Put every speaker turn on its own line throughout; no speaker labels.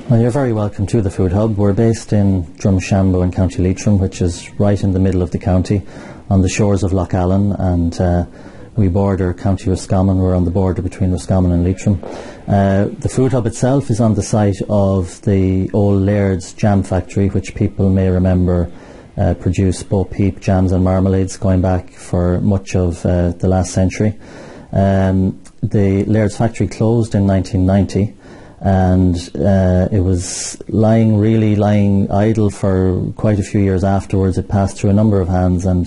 Well, you're very welcome to the Food Hub. We're based in Drumshanbo in County Leitrim, which is right in the middle of the county, on the shores of Lough Allen, and we border County Roscommon. We're on the border between Roscommon and Leitrim. The Food Hub itself is on the site of the old Laird's Jam Factory, which people may remember produced Bo Peep jams and marmalades going back for much of the last century. The Laird's factory closed in 1990. And it was lying idle for quite a few years afterwards. It passed through a number of hands, and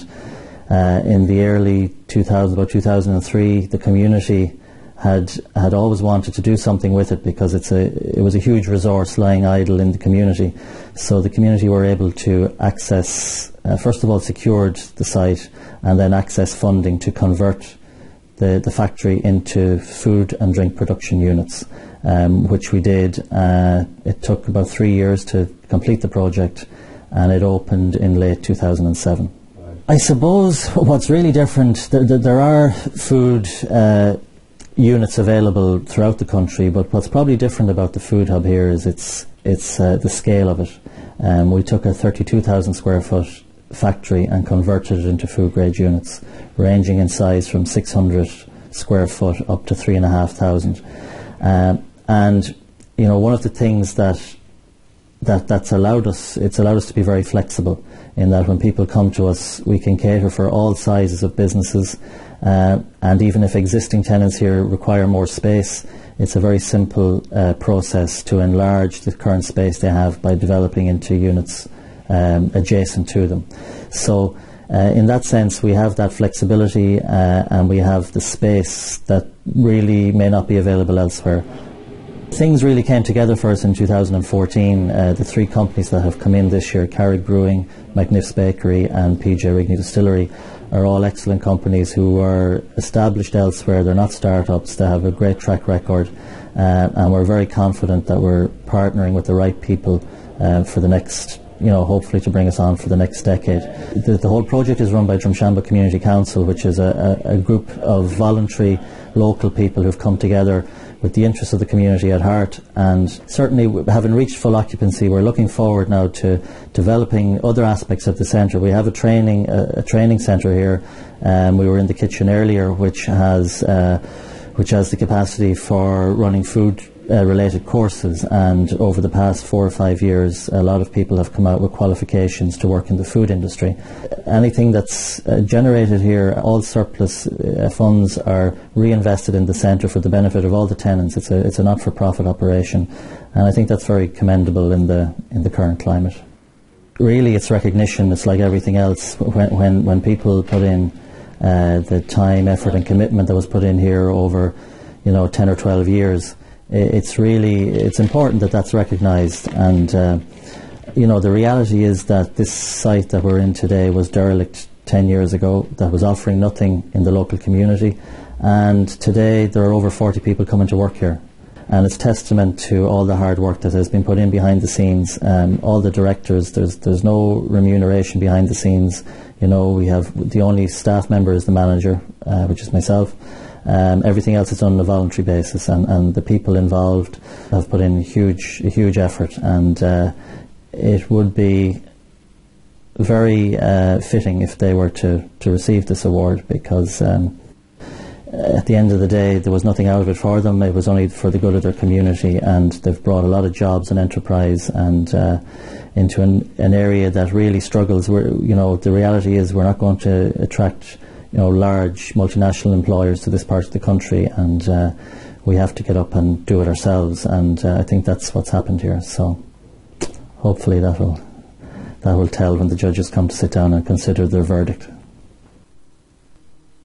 in the early 2000s, about 2003, the community had always wanted to do something with it, because it was a huge resource lying idle in the community. So the community were able to access, first of all, secured the site, and then access funding to convert the factory into food and drink production units. Which we did. It took about 3 years to complete the project, and it opened in late 2007. Right. I suppose what's really different, there are food units available throughout the country, but what's probably different about the Food Hub here is it's the scale of it. We took a 32,000 square foot factory and converted it into food grade units, ranging in size from 600 square foot up to 3,500. And you know, one of the things that's allowed us, it's allowed us to be very flexible, in that when people come to us, we can cater for all sizes of businesses, and even if existing tenants here require more space, it's a very simple process to enlarge the current space they have by developing into units adjacent to them. So in that sense, we have that flexibility, and we have the space that really may not be available elsewhere. Things really came together for us in 2014. The three companies that have come in this year, Carrick Brewing, McNiff's Bakery and PJ Rigney Distillery, are all excellent companies who are established elsewhere. They're not startups. They have a great track record, and we're very confident that we're partnering with the right people for the next, hopefully to bring us on for the next decade. The whole project is run by Drumshanbo Community Council, which is a group of voluntary local people who've come together with the interests of the community at heart. And certainly, having reached full occupancy, we're looking forward now to developing other aspects of the centre. We have a training centre here. We were in the kitchen earlier, which has the capacity for running food related courses, and over the past 4 or 5 years a lot of people have come out with qualifications to work in the food industry. Anything that's generated here, all surplus funds are reinvested in the centre for the benefit of all the tenants. It's a not-for-profit operation, and I think that's very commendable in the current climate. Really, it's recognition. It's like everything else. When people put in the time, effort and commitment that was put in here over 10 or 12 years, it's important that that's recognised. And the reality is that this site that we're in today was derelict 10 years ago, that was offering nothing in the local community, and today there are over 40 people coming to work here, and it's testament to all the hard work that has been put in behind the scenes. All the directors, there's no remuneration behind the scenes. We have the only staff member is the manager, which is myself. Everything else is done on a voluntary basis, and the people involved have put in a huge effort, and it would be very fitting if they were to receive this award, because at the end of the day there was nothing out of it for them. It was only for the good of their community, and they've brought a lot of jobs and enterprise and into an area that really struggles. The reality is we're not going to attract large multinational employers to this part of the country, and we have to get up and do it ourselves, and I think that's what's happened here. So hopefully that will tell when the judges come to sit down and consider their verdict.